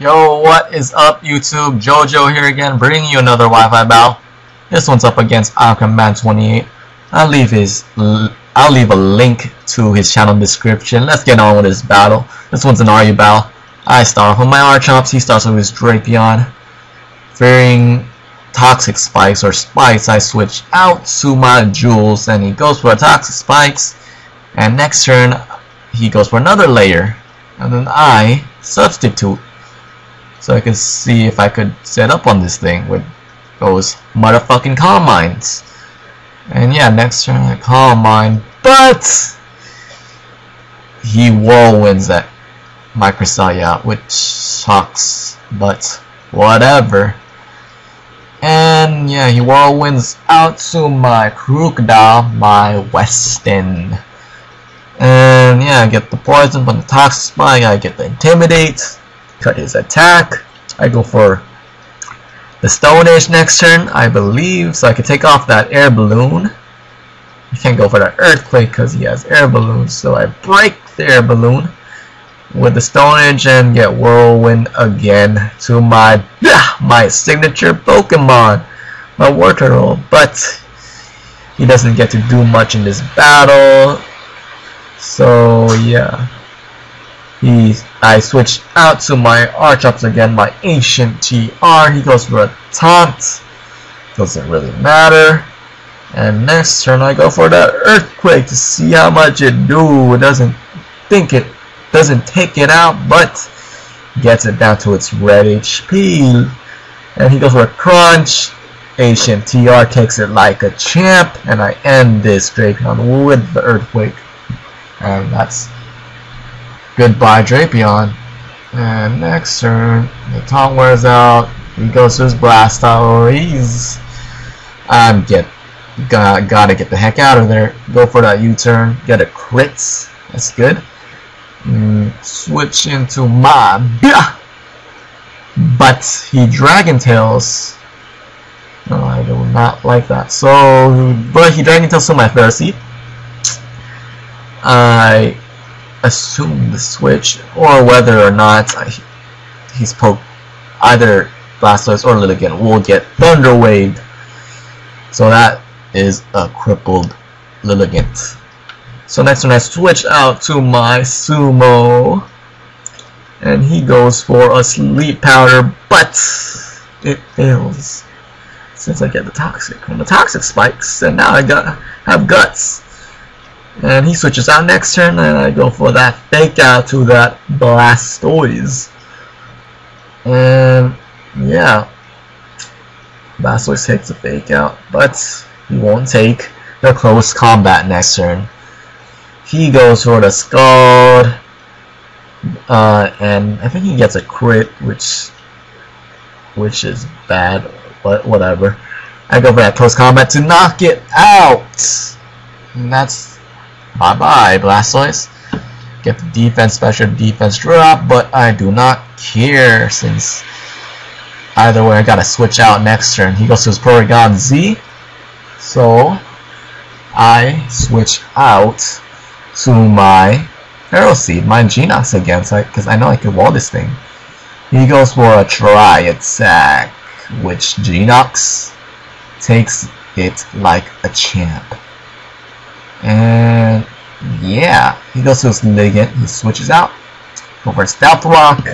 Yo, what is up YouTube? JoJo here again, bringing you another Wi-Fi battle. This one's up against ankrahman28. I'll leave a link to his channel description. Let's get on with this battle. This one's an RU battle. I start off with my Archops, he starts with his Drapion. Fearing toxic spikes or spikes, I switch out to my Jules and he goes for a toxic spikes. And next turn he goes for another layer. And then I substitute. So I can see if I could set up on this thing with those motherfucking Calm Minds. And yeah, next turn I Calm Mind, but he whirlwinds that my Cresselia, which sucks, but whatever. And yeah, he whirlwinds out to my Crocodile, my Weston. And yeah, I get the poison from the toxic spike, I get the intimidate. Cut his attack. I go for the Stone Edge next turn, I believe, so I can take off that air balloon. I can't go for that earthquake because he has air balloons, so I break the air balloon with the Stone Edge and get whirlwind again to my signature Pokemon, my War Turtle. But he doesn't get to do much in this battle, so yeah. I switch out to my Archops again, my Ancient TR. He goes for a taunt. Doesn't really matter. And next turn I go for the earthquake to see how much it do. It doesn't take it out, but gets it down to its red HP. And he goes for a crunch. Ancient TR takes it like a champ, and I end this Drapion with the earthquake. And that's goodbye Drapion. And next turn the taunt wears out, he goes to his Blastoise. Gotta get the heck out of there. Go for that U-turn, get a crit, that's good. Switch into my but he Dragon Tails. No, I do not like that. But he Dragon Tails to my Pharisee. I assume the switch, or whether or not he's poked either Blastoise or Lilligant will get Thunder Waved. So that is a crippled Lilligant. So next one I switch out to my Sumo, and he goes for a Sleep Powder, but it fails since I get the toxic from the toxic spikes, and now I have Guts. And he switches out next turn, and I go for that fake out to that Blastoise. And yeah, Blastoise takes a fake out, but he won't take the close combat next turn. He goes for the Scald, and I think he gets a crit, which is bad, but whatever. I go for that close combat to knock it out, and that's bye-bye, Blastoise. Get the defense, special defense drop, but I do not care since either way I gotta switch out next turn. He goes to his Porygon Z, so I switch out to my Feral Seed, my Genox again, because I know I can wall this thing. He goes for a Tri Attack, which Genox takes it like a champ. And yeah, he goes to his Ligant, he switches out, go for Stealth Rock.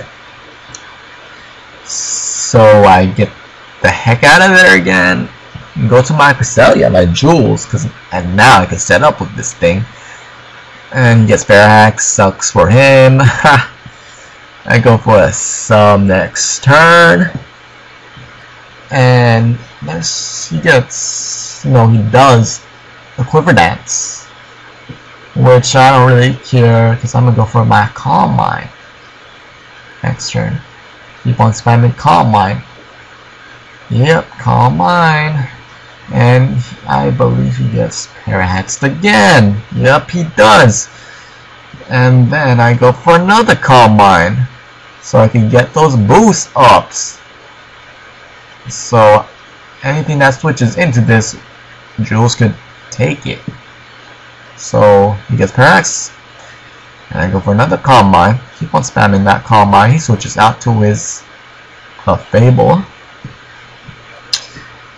So I get the heck out of there again, and go to my Cresselia, my Jules, and now I can set up with this thing. And he gets Parahax, sucks for him. I go for a Sub next turn, and he gets, he does a Quiver Dance, which I don't really care because I'm gonna go for my Calm Mind next turn. Keep on spamming Calm Mind. Yep, Calm Mind. And I believe he gets Parahaxed again. Yep, he does. And then I go for another Calm Mind, so I can get those boost ups. So anything that switches into this, Jules could take it. So he gets Parahax. And I go for another Calm Mind. Keep on spamming that Calm Mind. He switches out to his Fable.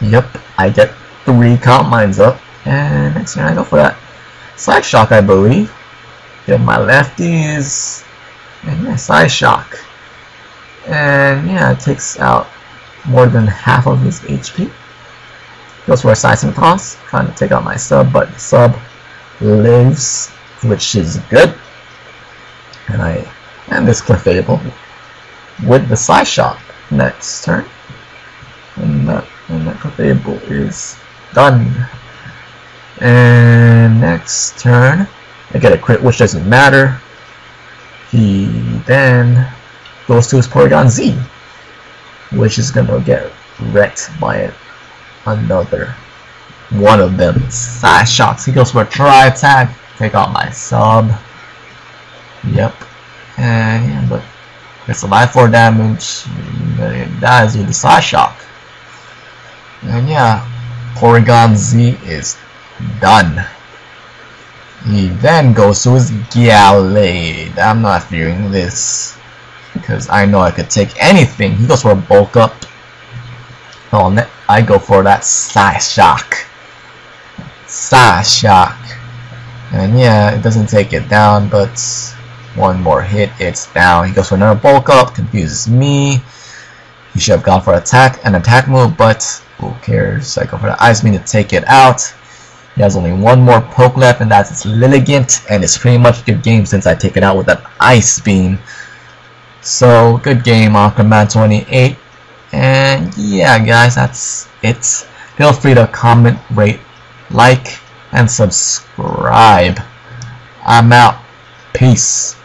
Yep, I get 3 Calm Minds up. And next turn I go for that Side Shock, I believe. Get my lefties. And yeah, Side Shock. And yeah, it takes out more than half of his HP. Goes for a Seismic Toss, trying to take out my sub, but sub lives, which is good. And I end this Clefable with the Side Shock next turn. And that Clefable is done. And next turn, I get a crit, which doesn't matter. He then goes to his Porygon Z, which is gonna get wrecked by another one of them Side Shocks. He goes for a Tri Attack, take out my sub. Yep, and yeah, but it's a life 4 damage. It dies with the Side Shock. And yeah, Porygon Z is done. He then goes to his Gallade. I'm not fearing this because I know I could take anything. He goes for a Bulk Up. Oh, I go for that Side Shock. Side Shock. And yeah, it doesn't take it down, but one more hit, it's down. He goes for another Bulk Up, confuses me. He should have gone for an attack move, but who cares? I go for the Ice Beam to take it out. He has only one more poke left, and that's his Lilligant, and it's pretty much a good game since I take it out with that Ice Beam. So, good game, ankrahman28. And yeah, guys, that's it. Feel free to comment, rate, like, and subscribe. I'm out. Peace.